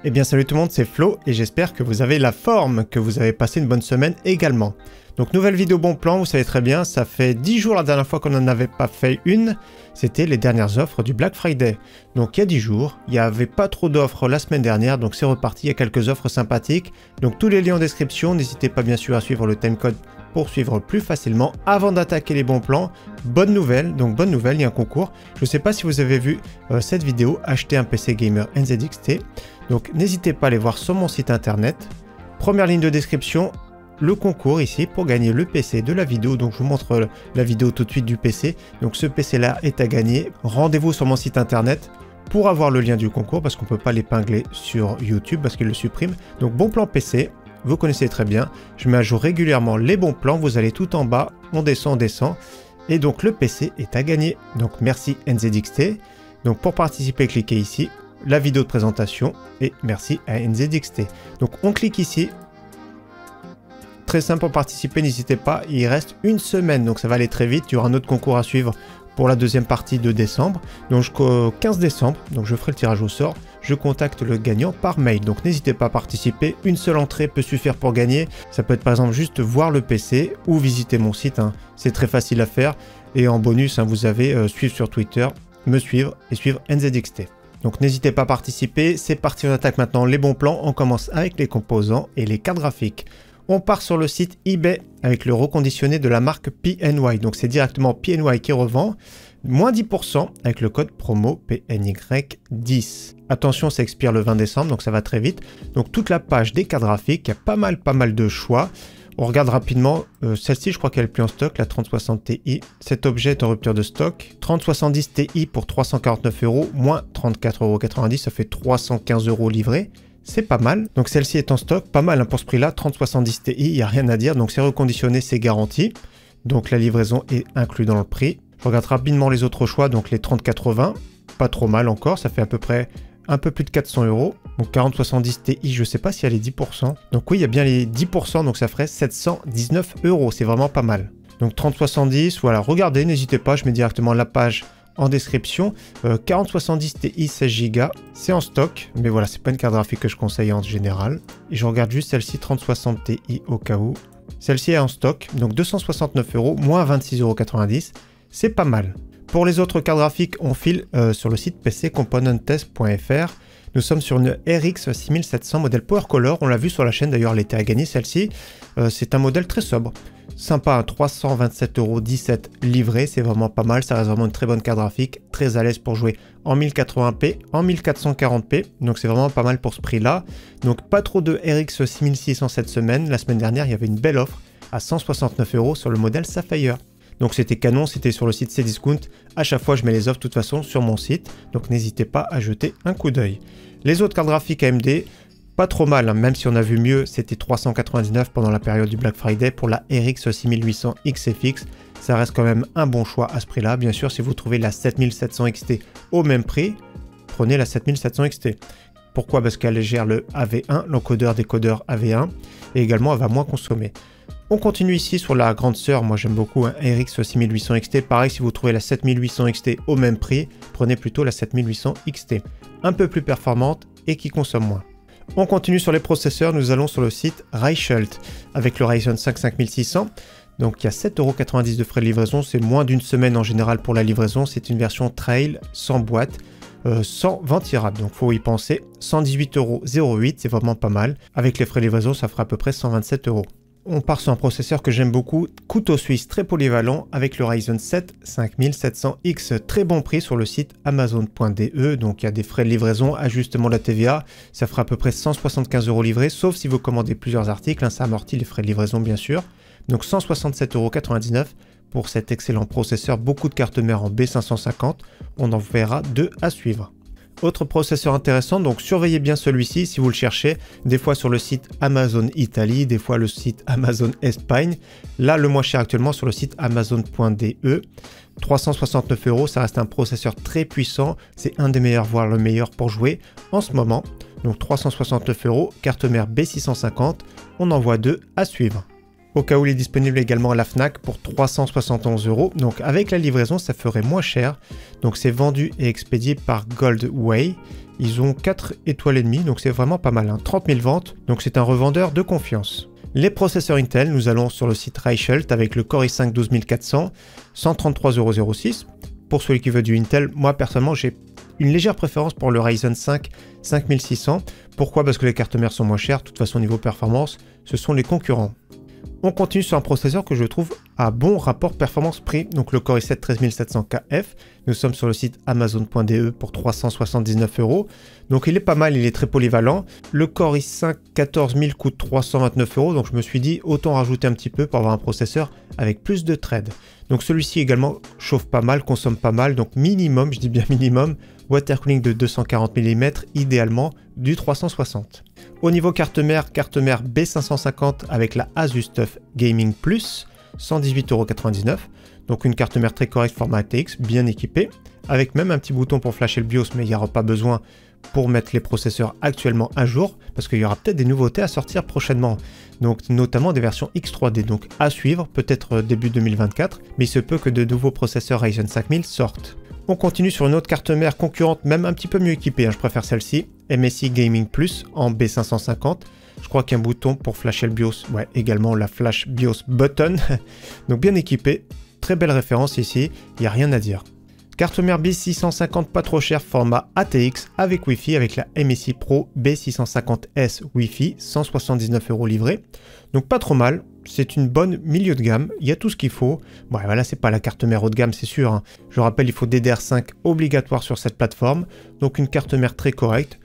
Eh bien salut tout le monde, c'est Flo et j'espère que vous avez la forme, que vous avez passé une bonne semaine également. Donc nouvelle vidéo bon plan, vous savez très bien, ça fait 10 jours la dernière fois qu'on n'en avait pas fait une, c'était les dernières offres du Black Friday. Donc il y a 10 jours, il n'y avait pas trop d'offres la semaine dernière, donc c'est reparti, il y a quelques offres sympathiques. Donc tous les liens en description, n'hésitez pas bien sûr à suivre le timecode pour suivre plus facilement. Avant d'attaquer les bons plans, bonne nouvelle, il y a un concours. Je ne sais pas si vous avez vu cette vidéo, acheter un PC gamer NZXT. Donc n'hésitez pas à aller voir sur mon site internet. Première ligne de description, le concours ici pour gagner le PC de la vidéo. Donc je vous montre la vidéo tout de suite du PC. Donc ce PC là est à gagner. Rendez-vous sur mon site internet pour avoir le lien du concours parce qu'on ne peut pas l'épingler sur YouTube parce qu'il le supprime. Donc bon plan PC, vous connaissez très bien. Je mets à jour régulièrement les bons plans. Vous allez tout en bas, on descend. Et donc le PC est à gagner. Donc merci NZXT. Donc pour participer, cliquez ici. La vidéo de présentation et merci à NZXT. Donc on clique ici. Très simple pour participer, n'hésitez pas, il reste une semaine, donc ça va aller très vite. Il y aura un autre concours à suivre pour la deuxième partie de décembre. Donc jusqu'au 15 décembre, donc je ferai le tirage au sort. Je contacte le gagnant par mail. Donc n'hésitez pas à participer, une seule entrée peut suffire pour gagner. Ça peut être par exemple juste voir le PC ou visiter mon site, hein. C'est très facile à faire. Et en bonus, hein, vous avez suivre sur Twitter, me suivre et suivre NZXT. Donc n'hésitez pas à participer, c'est parti, on attaque maintenant les bons plans, on commence avec les composants et les cartes graphiques. On part sur le site eBay avec le reconditionné de la marque PNY, donc c'est directement PNY qui revend, moins 10% avec le code promo PNY10. Attention, ça expire le 20 décembre, donc ça va très vite. Donc toute la page des cartes graphiques, il y a pas mal de choix. On regarde rapidement, celle-ci je crois qu'elle est plus en stock, la 3060 Ti. Cet objet est en rupture de stock. 3070 Ti pour 349 €, moins 34,90 €, ça fait 315 € livrés. C'est pas mal. Donc celle-ci est en stock, pas mal hein, pour ce prix-là. 3070 Ti, il n'y a rien à dire. Donc c'est reconditionné, c'est garanti. Donc la livraison est inclue dans le prix. Je regarde rapidement les autres choix, donc les 3080, pas trop mal encore, ça fait à peu près un peu plus de 400 €. Donc 4070 Ti, je ne sais pas si elle est 10%. Donc oui, il y a bien les 10%, donc ça ferait 719 €. C'est vraiment pas mal. Donc 3070, voilà, regardez, n'hésitez pas, je mets directement la page en description. 4070 Ti 16 Go, c'est en stock. Mais voilà, c'est pas une carte graphique que je conseille en général. Et je regarde juste celle-ci, 3060 Ti au cas où. Celle-ci est en stock, donc 269 €, moins 26,90 €. C'est pas mal. Pour les autres cartes graphiques, on file sur le site pccomponenttest.fr. Nous sommes sur une RX 6700 modèle Power Color. On l'a vu sur la chaîne, d'ailleurs, elle était à gagner celle-ci. C'est un modèle très sobre. Sympa, 327,17 € livré. C'est vraiment pas mal. Ça reste vraiment une très bonne carte graphique. Très à l'aise pour jouer en 1080p, en 1440p. Donc c'est vraiment pas mal pour ce prix-là. Donc pas trop de RX 6600 cette semaine. La semaine dernière, il y avait une belle offre à 169 € sur le modèle Sapphire. Donc c'était canon, c'était sur le site Cdiscount. À chaque fois, je mets les offres de toute façon sur mon site. Donc n'hésitez pas à jeter un coup d'œil. Les autres cartes graphiques AMD, pas trop mal, hein, même si on a vu mieux, c'était 399 pendant la période du Black Friday pour la RX 6800 XFX. Ça reste quand même un bon choix à ce prix-là. Bien sûr, si vous trouvez la 7700 XT au même prix, prenez la 7700 XT. Pourquoi? Parce qu'elle gère le AV1, l'encodeur-décodeur AV1, et également elle va moins consommer. On continue ici sur la grande sœur, moi j'aime beaucoup un RX 6800 XT. Pareil, si vous trouvez la 7800 XT au même prix, prenez plutôt la 7800 XT. Un peu plus performante et qui consomme moins. On continue sur les processeurs, nous allons sur le site Reichelt avec le Ryzen 5 5600. Donc il y a 7,90 € de frais de livraison, c'est moins d'une semaine en général pour la livraison. C'est une version trail sans boîte. Sans ventilable, donc faut y penser. 118,08 €, c'est vraiment pas mal. Avec les frais de livraison, ça fera à peu près 127 €. On part sur un processeur que j'aime beaucoup, couteau suisse très polyvalent avec le Ryzen 7 5700X, très bon prix sur le site amazon.de, donc il y a des frais de livraison, ajustement de la TVA, ça fera à peu près 175 € livrés, sauf si vous commandez plusieurs articles, hein, ça amortit les frais de livraison bien sûr. Donc 167,99 € pour cet excellent processeur, beaucoup de cartes mères en B550, on en verra deux à suivre. Autre processeur intéressant, donc surveillez bien celui-ci si vous le cherchez, des fois sur le site Amazon Italie, des fois le site Amazon Espagne. Là, le moins cher actuellement sur le site amazon.de, 369 €, ça reste un processeur très puissant, c'est un des meilleurs, voire le meilleur pour jouer en ce moment. Donc 369 €, carte mère B650, on en voit deux à suivre. Au cas où il est disponible également à la Fnac pour 371 €. Donc avec la livraison, ça ferait moins cher. Donc c'est vendu et expédié par Goldway. Ils ont 4 étoiles et demie, donc c'est vraiment pas mal, hein. 30 000 ventes, donc c'est un revendeur de confiance. Les processeurs Intel, nous allons sur le site Reichelt avec le Core i5 12400, 133,06 €. Pour celui qui veut du Intel, moi personnellement j'ai une légère préférence pour le Ryzen 5 5600. Pourquoi? Parce que les cartes mères sont moins chères, de toute façon niveau performance, ce sont les concurrents. On continue sur un processeur que je trouve à bon rapport performance-prix, donc le Core i7 13700KF. Nous sommes sur le site amazon.de pour 379 €. Donc il est pas mal, il est très polyvalent. Le Core i5 14000 coûte 329 €, donc je me suis dit autant rajouter un petit peu pour avoir un processeur avec plus de threads. Donc celui-ci également chauffe pas mal, consomme pas mal, donc minimum, je dis bien minimum, water cooling de 240 mm, idéalement du 360. Au niveau carte mère B550 avec la Asus TUF Gaming Plus, 118,99 €. Donc une carte mère très correcte format ATX, bien équipée, avec même un petit bouton pour flasher le BIOS, mais il n'y aura pas besoin pour mettre les processeurs actuellement à jour, parce qu'il y aura peut-être des nouveautés à sortir prochainement, donc notamment des versions X3D, donc à suivre, peut-être début 2024, mais il se peut que de nouveaux processeurs Ryzen 5000 sortent. On continue sur une autre carte mère concurrente, même un petit peu mieux équipée, hein, je préfère celle-ci, MSI Gaming Plus en B550. Je crois qu'il y a un bouton pour flasher le BIOS, ouais, également la Flash BIOS Button, donc bien équipé, très belle référence ici, il n'y a rien à dire. Carte mère B650 pas trop chère, format ATX avec Wi-Fi avec la MSI Pro B650S Wi-Fi, 179 € livré. Donc pas trop mal, c'est une bonne milieu de gamme, il y a tout ce qu'il faut. Bon voilà, c'est pas la carte mère haut de gamme, c'est sûr, hein. Je rappelle, il faut DDR5 obligatoire sur cette plateforme, donc une carte mère très correcte.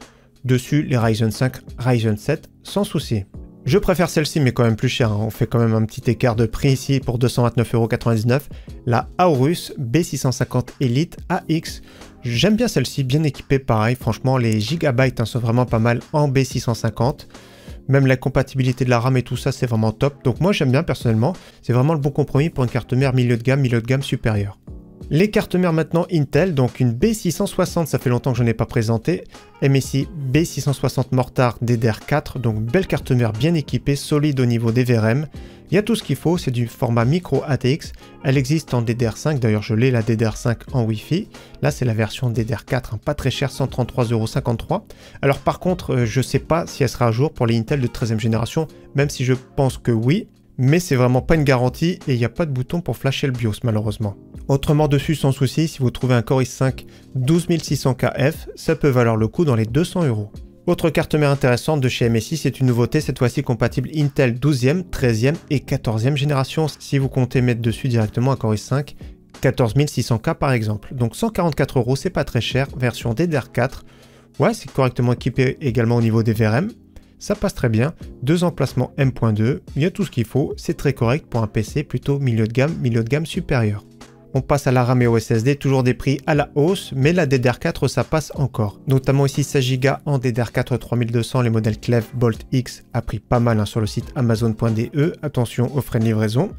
Dessus, les Ryzen 5, Ryzen 7, sans souci. Je préfère celle-ci, mais quand même plus cher, hein. On fait quand même un petit écart de prix ici pour 229,99 €. La Aorus B650 Elite AX. J'aime bien celle-ci, bien équipée, pareil. Franchement, les gigabytes, hein, sont vraiment pas mal en B650. Même la compatibilité de la RAM et tout ça, c'est vraiment top. Donc moi, j'aime bien personnellement. C'est vraiment le bon compromis pour une carte mère milieu de gamme supérieure. Les cartes mères maintenant Intel, donc une B660, ça fait longtemps que je n'ai pas présenté, MSI B660 Mortar DDR4, donc belle carte mère bien équipée, solide au niveau des VRM. Il y a tout ce qu'il faut, c'est du format micro ATX, elle existe en DDR5, d'ailleurs je l'ai la DDR5 en Wi-Fi, là c'est la version DDR4, hein, pas très cher, 133,53 €. Alors par contre, je ne sais pas si elle sera à jour pour les Intel de 13e génération, même si je pense que oui, mais c'est vraiment pas une garantie et il n'y a pas de bouton pour flasher le BIOS malheureusement. Autrement dessus sans souci, si vous trouvez un Core i5 12600KF, ça peut valoir le coup dans les 200 €. Autre carte mère intéressante de chez MSI, c'est une nouveauté, cette fois-ci compatible Intel 12e, 13e et 14e génération, si vous comptez mettre dessus directement un Core i5 14600K par exemple. Donc 144 €, c'est pas très cher, version DDR4. Ouais, c'est correctement équipé également au niveau des VRM. Ça passe très bien, 2 emplacements M.2, il y a tout ce qu'il faut, c'est très correct pour un PC plutôt milieu de gamme supérieur. On passe à la RAM et au SSD, toujours des prix à la hausse, mais la DDR4 ça passe encore. Notamment ici 16 Go en DDR4 3200, les modèles Clef Bolt X a pris pas mal, hein, sur le site amazon.de, attention aux frais de livraison.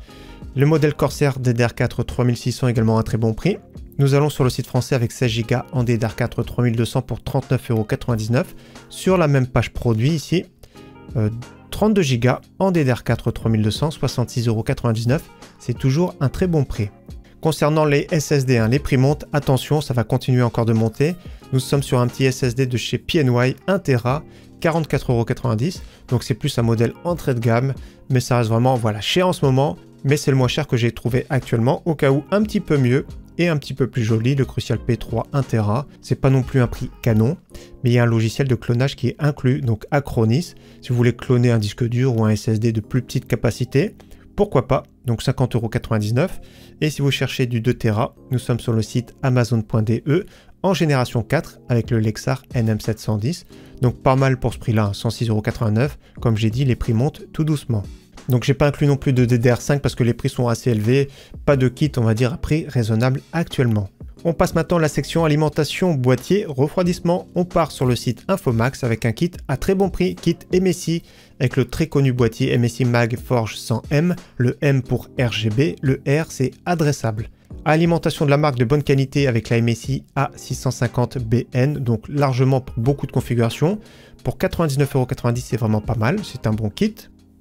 Le modèle Corsair DDR4 3600 également à un très bon prix. Nous allons sur le site français avec 16 Go en DDR4 3200 pour 39,99 €. Sur la même page produit ici, 32 Go en DDR4 3200, 66,99 €. C'est toujours un très bon prix. Concernant les SSD, hein, les prix montent. Attention, ça va continuer encore de monter. Nous sommes sur un petit SSD de chez PNY, 1 Tera, 44,90 €. Donc c'est plus un modèle entrée de gamme, mais ça reste vraiment voilà, cher en ce moment. Mais c'est le moins cher que j'ai trouvé actuellement, au cas où un petit peu mieux et un petit peu plus joli, le Crucial P3 1 Tera. C'est pas non plus un prix canon, mais il y a un logiciel de clonage qui est inclus, donc Acronis. Si vous voulez cloner un disque dur ou un SSD de plus petite capacité, pourquoi pas, donc 50,99 €. Et si vous cherchez du 2 Tera, nous sommes sur le site amazon.de en génération 4 avec le Lexar NM710. Donc pas mal pour ce prix-là, 106,89 €. Comme j'ai dit, les prix montent tout doucement. Donc j'ai pas inclus non plus de DDR5 parce que les prix sont assez élevés. Pas de kit, on va dire, à prix raisonnable actuellement. On passe maintenant à la section alimentation, boîtier, refroidissement. On part sur le site Infomax avec un kit à très bon prix, kit MSI, avec le très connu boîtier MSI Mag Forge 100M, le M pour RGB, le R c'est adressable. Alimentation de la marque de bonne qualité avec la MSI A650BN, donc largement pour beaucoup de configurations. Pour 99,90 € c'est vraiment pas mal, c'est un bon kit.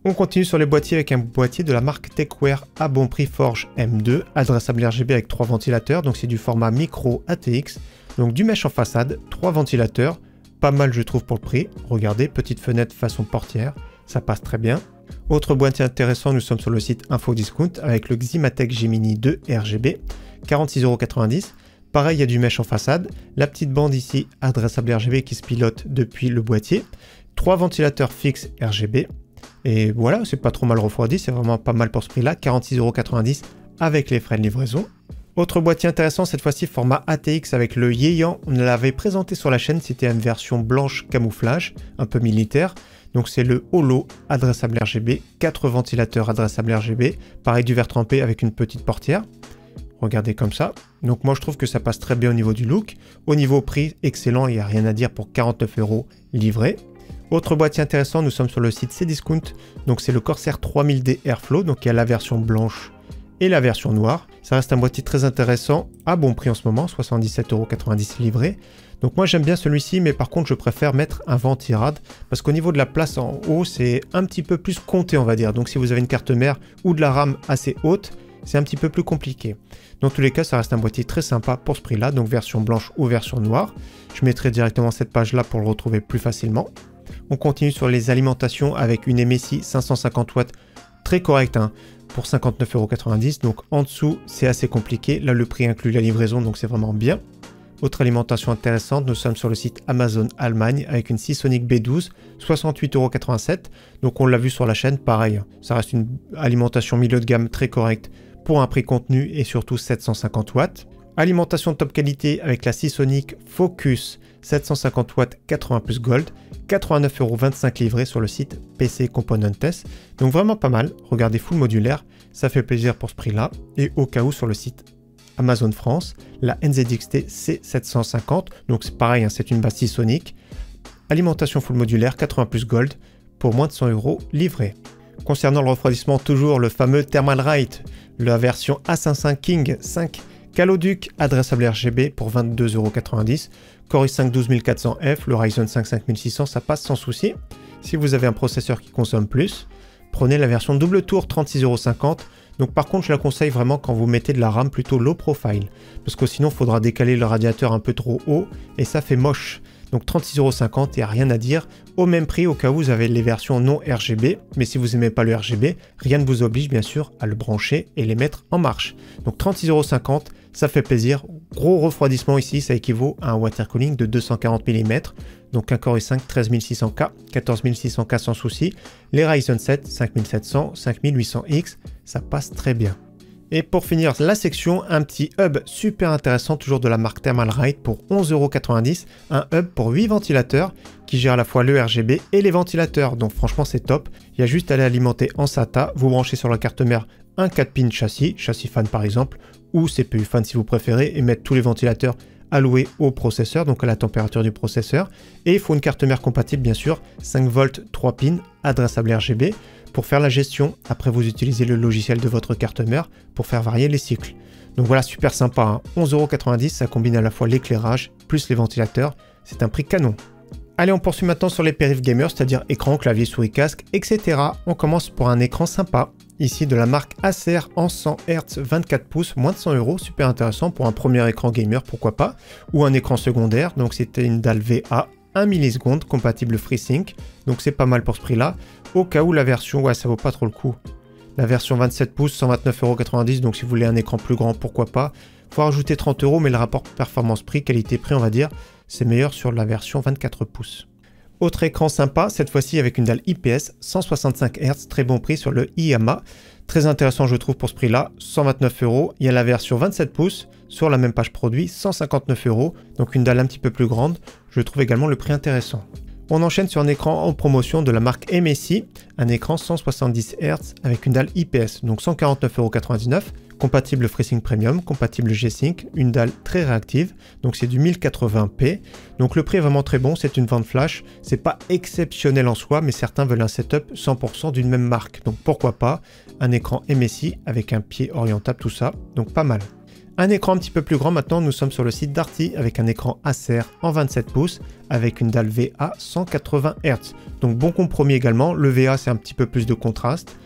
On continue sur les boîtiers avec un boîtier de la marque Techwear à bon prix Forge M2, adressable RGB avec 3 ventilateurs, donc c'est du format micro ATX, donc du mesh en façade, 3 ventilateurs, pas mal je trouve pour le prix. Regardez, petite fenêtre façon portière, ça passe très bien. Autre boîtier intéressant, nous sommes sur le site Infodiscount avec le Ximatec Gemini 2 RGB, 46,90 €. Pareil, il y a du mesh en façade, la petite bande ici adressable RGB qui se pilote depuis le boîtier, 3 ventilateurs fixes RGB. Et voilà, c'est pas trop mal refroidi, c'est vraiment pas mal pour ce prix-là, 46,90 € avec les frais de livraison. Autre boîtier intéressant, cette fois-ci format ATX avec le Yeyan, on l'avait présenté sur la chaîne, c'était une version blanche camouflage, un peu militaire. Donc c'est le Holo adressable RGB, 4 ventilateurs adressables RGB, pareil du verre trempé avec une petite portière. Regardez comme ça. Donc moi je trouve que ça passe très bien au niveau du look. Au niveau prix, excellent, il n'y a rien à dire pour 49 € livré. Autre boîtier intéressant, nous sommes sur le site Cdiscount, donc c'est le Corsair 3000D Airflow, donc il y a la version blanche et la version noire. Ça reste un boîtier très intéressant, à bon prix en ce moment, 77,90 € livré. Donc moi j'aime bien celui-ci, mais par contre je préfère mettre un ventirad, parce qu'au niveau de la place en haut, c'est un petit peu plus compté on va dire. Donc si vous avez une carte mère ou de la RAM assez haute, c'est un petit peu plus compliqué. Dans tous les cas, ça reste un boîtier très sympa pour ce prix-là, donc version blanche ou version noire. Je mettrai directement cette page-là pour le retrouver plus facilement. On continue sur les alimentations avec une MSI 550 watts très correcte pour 59,90 €. Donc en dessous, c'est assez compliqué. Là, le prix inclut la livraison, donc c'est vraiment bien. Autre alimentation intéressante, nous sommes sur le site Amazon Allemagne avec une Seasonic B12, 68,87 €. Donc on l'a vu sur la chaîne, pareil. Ça reste une alimentation milieu de gamme très correcte pour un prix contenu et surtout 750 watts. Alimentation de top qualité avec la Seasonic Focus 750 watts 80 plus Gold, 89,25 € livré sur le site PC Componentes. Donc vraiment pas mal, regardez full modulaire, ça fait plaisir pour ce prix-là. Et au cas où sur le site Amazon France, la NZXT C750, donc c'est pareil, c'est une base Seasonic. Alimentation full modulaire 80 plus Gold pour moins de 100 € livré. Concernant le refroidissement, toujours le fameux Thermalright, la version A55 King 5 Caloduc adressable RGB pour 22,90 €. Core i5 12400F, le Ryzen 5 5600, ça passe sans souci. Si vous avez un processeur qui consomme plus, prenez la version double tour 36,50 €. Donc par contre, je la conseille vraiment quand vous mettez de la RAM plutôt low profile, parce que sinon, il faudra décaler le radiateur un peu trop haut et ça fait moche. Donc 36,50 €, il n'y a rien à dire. Au même prix, au cas où vous avez les versions non RGB, mais si vous n'aimez pas le RGB, rien ne vous oblige bien sûr à le brancher et les mettre en marche. Donc 36,50 €, ça fait plaisir. Gros refroidissement ici, ça équivaut à un water cooling de 240 mm. Donc un Core i5 13600K, 14600K sans souci. Les Ryzen 7 5700, 5800X, ça passe très bien. Et pour finir la section, un petit hub super intéressant, toujours de la marque Thermalright pour 11,90 €. Un hub pour 8 ventilateurs qui gère à la fois le RGB et les ventilateurs. Donc franchement c'est top. Il y a juste à l'alimenter en SATA. Vous branchez sur la carte mère un 4 pins châssis fan par exemple, ou CPU fan si vous préférez, et mettre tous les ventilateurs alloués au processeur, donc à la température du processeur. Et il faut une carte mère compatible bien sûr, 5 volts 3 pins, adressable RGB. Pour faire la gestion, après vous utilisez le logiciel de votre carte mère pour faire varier les cycles. Donc voilà, super sympa, 11,90 €, ça combine à la fois l'éclairage plus les ventilateurs, c'est un prix canon. Allez, on poursuit maintenant sur les périphes gamers, c'est-à-dire écran, clavier, souris, casque, etc. On commence pour un écran sympa, ici de la marque Acer en 100 Hz 24 pouces, moins de 100 €, super intéressant pour un premier écran gamer, pourquoi pas, ou un écran secondaire, donc c'était une dalle VA, 1 milliseconde, compatible FreeSync, donc c'est pas mal pour ce prix-là. Au cas où la version, ouais, ça vaut pas trop le coup. La version 27 pouces, 129,90 €, donc si vous voulez un écran plus grand, pourquoi pas. Faut rajouter 30 €, mais le rapport performance-prix, qualité-prix, on va dire, c'est meilleur sur la version 24 pouces. Autre écran sympa, cette fois-ci avec une dalle IPS, 165 Hz, très bon prix sur le IAMA. Très intéressant je trouve pour ce prix-là, 129 €. Il y a la version 27 pouces, sur la même page produit, 159 €, donc une dalle un petit peu plus grande. Je trouve également le prix intéressant. On enchaîne sur un écran en promotion de la marque MSI, un écran 170 Hz avec une dalle IPS, donc 149,99 €, compatible FreeSync Premium, compatible G-Sync, une dalle très réactive, donc c'est du 1080p. Donc le prix est vraiment très bon, c'est une vente flash, c'est pas exceptionnel en soi, mais certains veulent un setup 100% d'une même marque, donc pourquoi pas un écran MSI avec un pied orientable, tout ça, donc pas mal. Un écran un petit peu plus grand maintenant, nous sommes sur le site Darty avec un écran Acer en 27 pouces avec une dalle VA 180 Hz. Donc bon compromis également, le VA c'est un petit peu plus de contraste.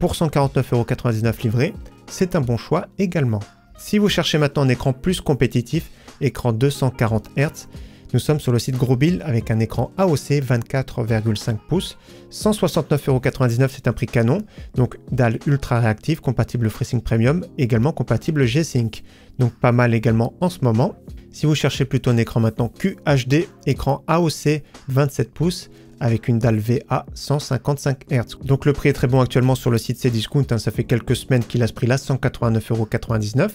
Pour 149,99 € livré, c'est un bon choix également. Si vous cherchez maintenant un écran plus compétitif, écran 240 Hz, nous sommes sur le site Grosbill avec un écran AOC 24,5 pouces, 169,99 € c'est un prix canon, donc dalle ultra réactive, compatible FreeSync Premium, également compatible G-Sync, donc pas mal également en ce moment. Si vous cherchez plutôt un écran maintenant QHD, écran AOC 27 pouces, avec une dalle VA 155 Hz. Donc le prix est très bon actuellement sur le site Cdiscount, hein, ça fait quelques semaines qu'il a ce prix là, 189,99 €.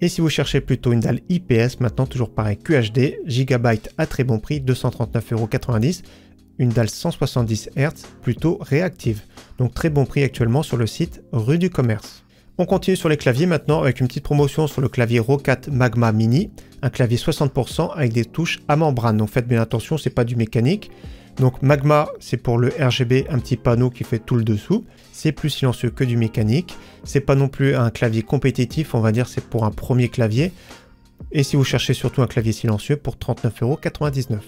Et si vous cherchez plutôt une dalle IPS, maintenant toujours pareil, QHD, Gigabyte à très bon prix, 239,90 €, une dalle 170 Hz, plutôt réactive. Donc très bon prix actuellement sur le site Rue du Commerce. On continue sur les claviers maintenant avec une petite promotion sur le clavier Roccat Magma Mini, un clavier 60% avec des touches à membrane. Donc faites bien attention, c'est pas du mécanique. Donc Magma, c'est pour le RGB, un petit panneau qui fait tout le dessous. C'est plus silencieux que du mécanique. C'est pas non plus un clavier compétitif, on va dire, c'est pour un premier clavier. Et si vous cherchez surtout un clavier silencieux, pour 39,99 €.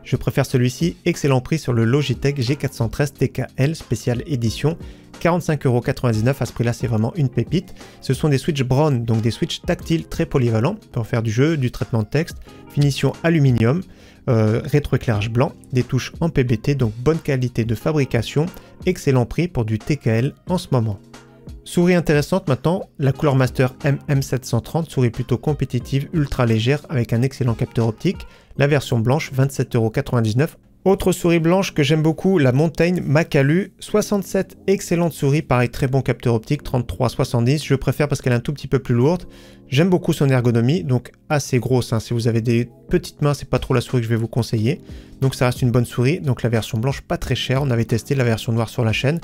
Je préfère celui-ci, excellent prix sur le Logitech G413 TKL spécial édition. 45,99 € à ce prix-là, c'est vraiment une pépite. Ce sont des switches Brown, donc des switches tactiles très polyvalents pour faire du jeu, du traitement de texte, finition aluminium, rétroéclairage blanc, des touches en PBT, donc bonne qualité de fabrication, excellent prix pour du TKL en ce moment. Souris intéressante maintenant, la Cooler Master MM730, souris plutôt compétitive, ultra légère avec un excellent capteur optique, la version blanche 27,99 €. Autre souris blanche que j'aime beaucoup, la Mountain Makalu 67, excellente souris, pareil très bon capteur optique, 33,70 €, je préfère parce qu'elle est un tout petit peu plus lourde. J'aime beaucoup son ergonomie, donc assez grosse, hein. Si vous avez des petites mains, c'est pas trop la souris que je vais vous conseiller. Donc ça reste une bonne souris, donc la version blanche pas très chère, on avait testé la version noire sur la chaîne.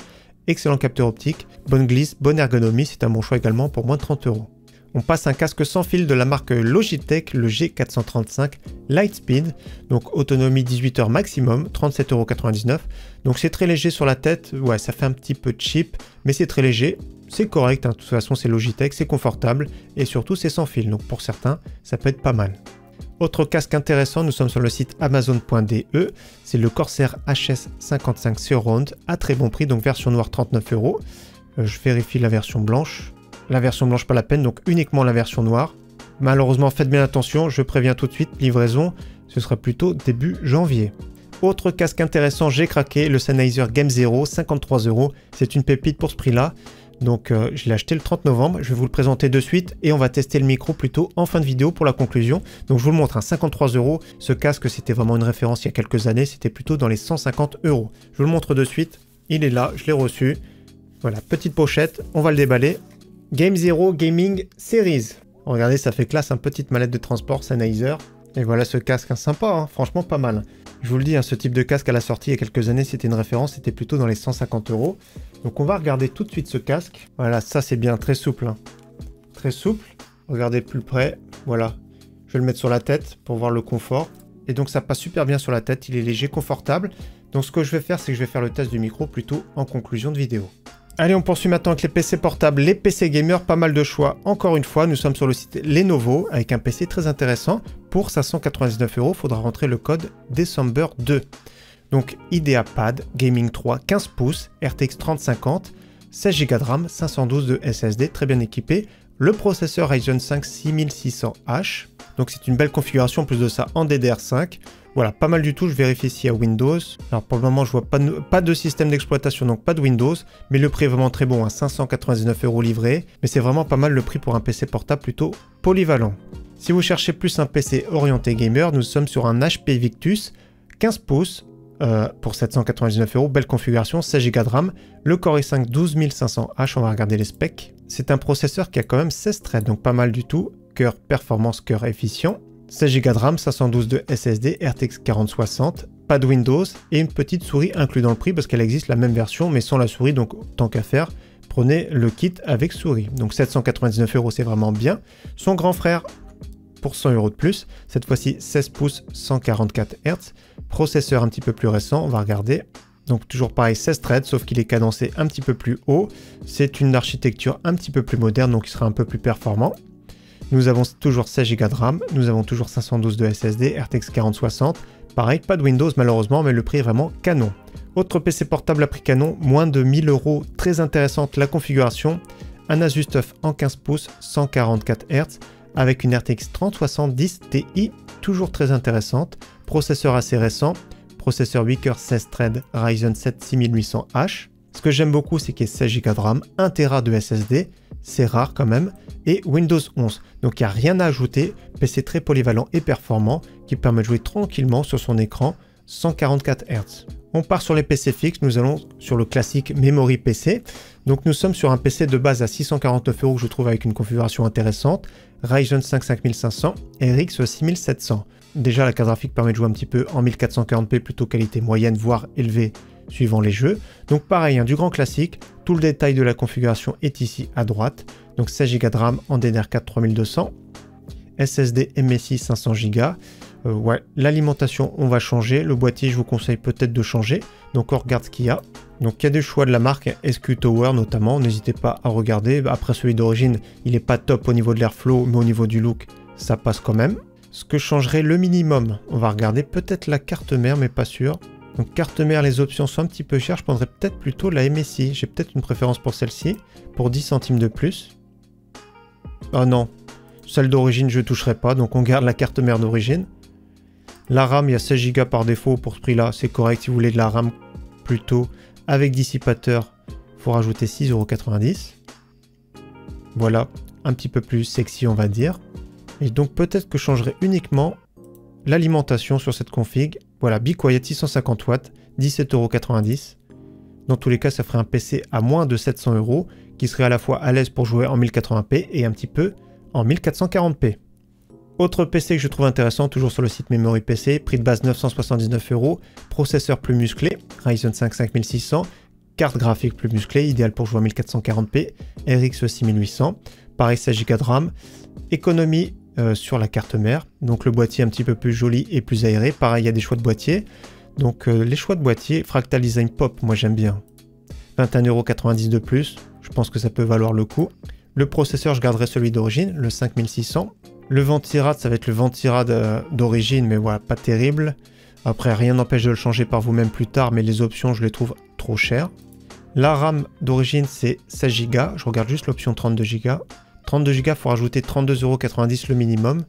Excellent capteur optique, bonne glisse, bonne ergonomie, c'est un bon choix également pour moins de 30 €. On passe un casque sans fil de la marque Logitech, le G435 Lightspeed, donc autonomie 18 heures maximum, 37,99 €. Donc c'est très léger sur la tête, ouais ça fait un petit peu cheap, mais c'est très léger, c'est correct, hein. De toute façon c'est Logitech, c'est confortable, et surtout c'est sans fil, donc pour certains ça peut être pas mal. Autre casque intéressant, nous sommes sur le site amazon.de, c'est le Corsair HS55 Surround à très bon prix, donc version noire 39 €. Je vérifie la version blanche. La version blanche pas la peine, donc uniquement la version noire. Malheureusement, faites bien attention, je préviens tout de suite, livraison, ce sera plutôt début janvier. Autre casque intéressant, j'ai craqué, le Sennheiser Game Zero, 53 €. C'est une pépite pour ce prix-là. Donc je l'ai acheté le 30 novembre, je vais vous le présenter de suite et on va tester le micro plutôt en fin de vidéo pour la conclusion. Donc je vous le montre, hein, 53 €. Ce casque, c'était vraiment une référence il y a quelques années, c'était plutôt dans les 150 €. Je vous le montre de suite, il est là, je l'ai reçu. Voilà, petite pochette, on va le déballer. Game Zero Gaming Series. Regardez, ça fait classe, une petite mallette de transport Sennheiser. Et voilà ce casque, hein, sympa, hein, franchement pas mal. Je vous le dis, hein, ce type de casque à la sortie il y a quelques années, c'était une référence, c'était plutôt dans les 150 €. Donc on va regarder tout de suite ce casque. Voilà, ça c'est bien, très souple. Hein. Très souple. Regardez de plus près, voilà. Je vais le mettre sur la tête pour voir le confort. Et donc ça passe super bien sur la tête, il est léger, confortable. Donc ce que je vais faire, c'est que je vais faire le test du micro plutôt en conclusion de vidéo. Allez, on poursuit maintenant avec les PC portables, les PC gamers, pas mal de choix. Encore une fois, nous sommes sur le site Lenovo avec un PC très intéressant. Pour 599 €, il faudra rentrer le code December2. Donc IdeaPad Gaming 3 15 pouces, RTX 3050, 16 Go de RAM, 512 de SSD, très bien équipé. Le processeur Ryzen 5 6600H. Donc c'est une belle configuration, en plus de ça en DDR5. Voilà, pas mal du tout, je vérifie s'il y a Windows. Alors pour le moment, je vois pas de système d'exploitation, donc pas de Windows. Mais le prix est vraiment très bon, hein, 599 € livré. Mais c'est vraiment pas mal le prix pour un PC portable plutôt polyvalent. Si vous cherchez plus un PC orienté gamer, nous sommes sur un HP Victus 15 pouces pour 799 €. Belle configuration, 16 Go de RAM. Le Core i5 12500H, on va regarder les specs. C'est un processeur qui a quand même 16 threads, donc pas mal du tout. Cœur performance, cœur efficient. 16 Go de RAM, 512 de SSD, RTX 4060, pas de Windows et une petite souris inclue dans le prix parce qu'elle existe la même version mais sans la souris, donc tant qu'à faire, prenez le kit avec souris. Donc 799 €, c'est vraiment bien. Son grand frère pour 100 € de plus, cette fois-ci 16 pouces, 144 Hz, processeur un petit peu plus récent, on va regarder. Donc toujours pareil, 16 threads, sauf qu'il est cadencé un petit peu plus haut. C'est une architecture un petit peu plus moderne, donc il sera un peu plus performant. Nous avons toujours 16 Go de RAM, nous avons toujours 512 de SSD, RTX 4060. Pareil, pas de Windows malheureusement, mais le prix est vraiment canon. Autre PC portable à prix canon, moins de 1000 €, très intéressante la configuration. Un Asus TUF en 15 pouces, 144 Hz, avec une RTX 3070 Ti, toujours très intéressante. Processeur assez récent, processeur 8 coeurs 16 threads Ryzen 7 6800H. Ce que j'aime beaucoup, c'est qu'il y ait 16 Go de RAM, 1 Tera de SSD, c'est rare quand même, et Windows 11. Donc il n'y a rien à ajouter, PC très polyvalent et performant, qui permet de jouer tranquillement sur son écran, 144 Hz. On part sur les PC fixes, nous allons sur le classique Memory PC. Donc nous sommes sur un PC de base à 649 € que je trouve avec une configuration intéressante, Ryzen 5 5500, RX 6700. Déjà la carte graphique permet de jouer un petit peu en 1440p plutôt qualité moyenne voire élevée suivant les jeux. Donc pareil, du grand classique, tout le détail de la configuration est ici à droite. Donc 16 Go de RAM en DDR4 3200, SSD MSI 500 Go. Ouais, l'alimentation on va changer, le boîtier je vous conseille peut-être de changer, donc on regarde ce qu'il y a. Donc il y a des choix de la marque SQ Tower notamment, n'hésitez pas à regarder. Après celui d'origine, il n'est pas top au niveau de l'airflow, mais au niveau du look, ça passe quand même. Ce que changerait le minimum, on va regarder peut-être la carte mère, mais pas sûr. Donc carte mère, les options sont un petit peu chères, je prendrais peut-être plutôt la MSI, j'ai peut-être une préférence pour celle-ci, pour 10 centimes de plus. Oh non, celle d'origine je ne toucherai pas, donc on garde la carte mère d'origine. La RAM, il y a 16 Go par défaut pour ce prix-là, c'est correct. Si vous voulez de la RAM plutôt avec dissipateur, il faut rajouter 6,90 €. Voilà, un petit peu plus sexy on va dire. Et donc peut-être que je changerai uniquement l'alimentation sur cette config. Voilà, Be Quiet 650 watts, 17,90 €. Dans tous les cas, ça ferait un PC à moins de 700 € qui serait à la fois à l'aise pour jouer en 1080p et un petit peu en 1440p. Autre PC que je trouve intéressant, toujours sur le site Memory PC, prix de base 979 €, processeur plus musclé, Ryzen 5 5600, carte graphique plus musclée, idéal pour jouer en 1440p, RX 6800, pareil 16 Go de RAM, économie sur la carte mère, donc le boîtier un petit peu plus joli et plus aéré, pareil il y a des choix de boîtier, donc les choix de boîtier, Fractal Design Pop, moi j'aime bien, 21,90 € de plus, je pense que ça peut valoir le coup. Le processeur, je garderai celui d'origine, le 5600. Le Ventirad, ça va être le Ventirad d'origine, mais voilà, pas terrible. Après, rien n'empêche de le changer par vous-même plus tard, mais les options, je les trouve trop chères. La RAM d'origine, c'est 16 Go. Je regarde juste l'option 32 Go. 32 Go, il faut rajouter 32,90 € le minimum.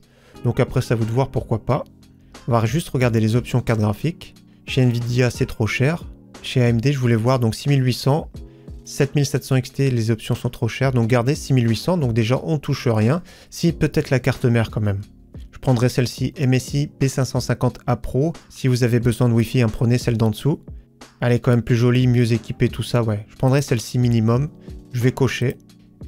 Donc après, c'est à vous de voir pourquoi pas. On va juste regarder les options carte graphique. Chez Nvidia, c'est trop cher. Chez AMD, je voulais voir, donc 6800. 7700 XT, les options sont trop chères, donc gardez 6800, donc déjà on touche rien. Si peut-être la carte mère quand même. Je prendrai celle-ci, MSI P550A Pro. Si vous avez besoin de Wi-Fi, prenez celle d'en dessous. Elle est quand même plus jolie, mieux équipée, tout ça, ouais. Je prendrai celle-ci minimum. Je vais cocher.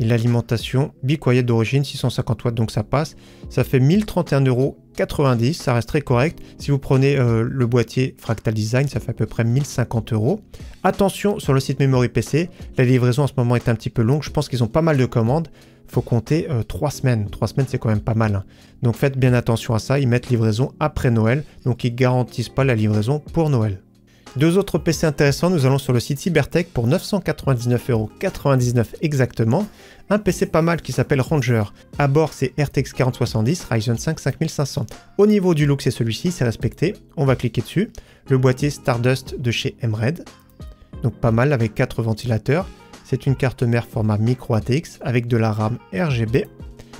Et l'alimentation, Be Quiet d'origine, 650 watts, donc ça passe. Ça fait 1031,90 €, ça reste très correct. Si vous prenez le boîtier Fractal Design, ça fait à peu près 1050 €. Attention, sur le site Memory PC, la livraison en ce moment est un petit peu longue. Je pense qu'ils ont pas mal de commandes. Il faut compter 3 semaines. 3 semaines, c'est quand même pas mal, hein. Donc faites bien attention à ça. Ils mettent livraison après Noël, donc ils ne garantissent pas la livraison pour Noël. Deux autres PC intéressants, nous allons sur le site Cybertech pour 999,99 € exactement. Un PC pas mal qui s'appelle Ranger. À bord, c'est RTX 4070, Ryzen 5 5500. Au niveau du look, c'est celui-ci, c'est respecté. On va cliquer dessus. Le boîtier Stardust de chez Emred. Donc pas mal avec 4 ventilateurs. C'est une carte mère format micro ATX avec de la RAM RGB.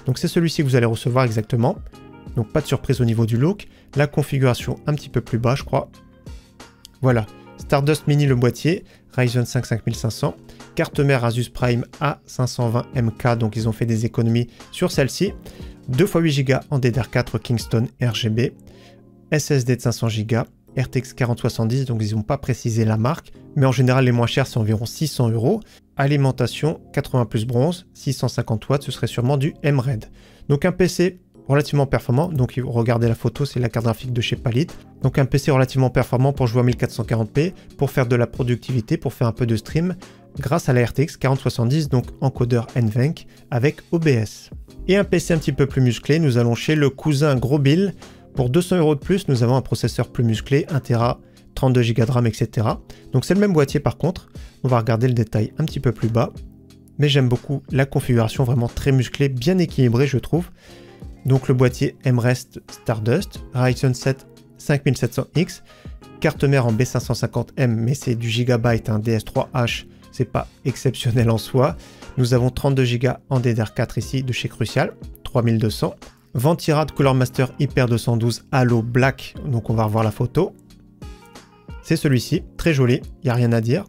Donc c'est celui-ci que vous allez recevoir exactement. Donc pas de surprise au niveau du look. La configuration un petit peu plus bas, je crois. Voilà, Stardust Mini le boîtier, Ryzen 5 5500, carte mère Asus Prime A520MK, donc ils ont fait des économies sur celle-ci, 2 x 8 Go en DDR4 Kingston RGB, SSD de 500 Go, RTX 4070, donc ils n'ont pas précisé la marque, mais en général les moins chers c'est environ 600 €, alimentation 80 plus bronze, 650 watts, ce serait sûrement du Emred. Donc un PC relativement performant, donc regardez la photo, c'est la carte graphique de chez Palit. Donc un PC relativement performant pour jouer à 1440p, pour faire de la productivité, pour faire un peu de stream, grâce à la RTX 4070, donc encodeur NVENC avec OBS. Et un PC un petit peu plus musclé, nous allons chez le cousin Gros Bill. Pour 200 € de plus, nous avons un processeur plus musclé, 1 Tera, 32 Go de RAM, etc. Donc c'est le même boîtier par contre. On va regarder le détail un petit peu plus bas. Mais j'aime beaucoup la configuration, vraiment très musclée, bien équilibrée je trouve. Donc le boîtier M-Rest Stardust, Ryzen 7 5700X, carte mère en B550M, mais c'est du gigabyte, un DS3H, c'est pas exceptionnel en soi. Nous avons 32 Go en DDR4 ici de chez Crucial, 3200. Ventirad Cooler Master Hyper 212 Halo Black, donc on va revoir la photo. C'est celui-ci, très joli, il n'y a rien à dire.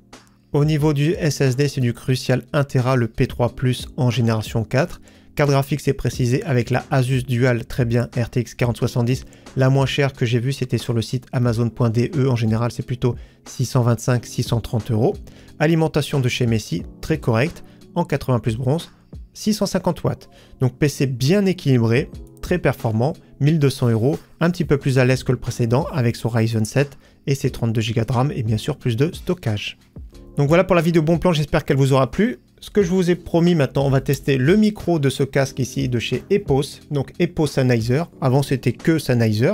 Au niveau du SSD, c'est du Crucial 1TB, le P3 Plus en génération 4. Carte graphique, c'est précisé avec la Asus Dual, très bien, RTX 4070. La moins chère que j'ai vue, c'était sur le site amazon.de. En général, c'est plutôt 625-630 €. Alimentation de chez Messi, très correcte, en 80 plus bronze, 650 watts. Donc PC bien équilibré, très performant, 1200 €, un petit peu plus à l'aise que le précédent avec son Ryzen 7 et ses 32 Go de RAM et bien sûr plus de stockage. Donc voilà pour la vidéo bon plan, j'espère qu'elle vous aura plu. Ce que je vous ai promis maintenant, on va tester le micro de ce casque ici de chez Epos, donc Epos Sennheiser. Avant c'était que Sennheiser.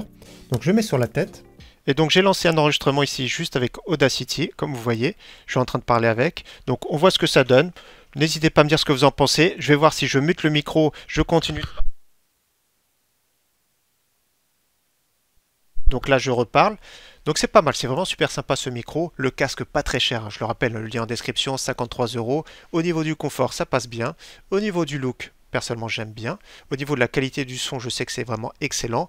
Donc je mets sur la tête. Et donc j'ai lancé un enregistrement ici juste avec Audacity, comme vous voyez. Je suis en train de parler avec. Donc on voit ce que ça donne. N'hésitez pas à me dire ce que vous en pensez. Je vais voir si je mute le micro, je continue. Donc là je reparle. Donc c'est pas mal, c'est vraiment super sympa ce micro. Le casque pas très cher, je le rappelle, le lien en description, 53 €. Au niveau du confort, ça passe bien. Au niveau du look, personnellement j'aime bien. Au niveau de la qualité du son, je sais que c'est vraiment excellent.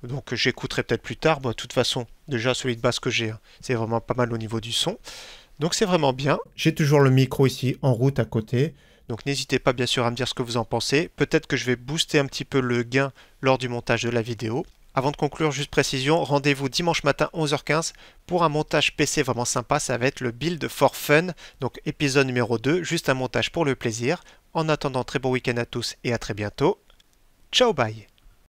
Donc j'écouterai peut-être plus tard. Bon, de toute façon, déjà celui de base que j'ai, c'est vraiment pas mal au niveau du son. Donc c'est vraiment bien. J'ai toujours le micro ici en route à côté. Donc n'hésitez pas bien sûr à me dire ce que vous en pensez. Peut-être que je vais booster un petit peu le gain lors du montage de la vidéo. Avant de conclure, juste précision, rendez-vous dimanche matin 11h15 pour un montage PC vraiment sympa, ça va être le Build for Fun, donc épisode numéro 2, juste un montage pour le plaisir. En attendant, très bon week-end à tous et à très bientôt. Ciao, bye!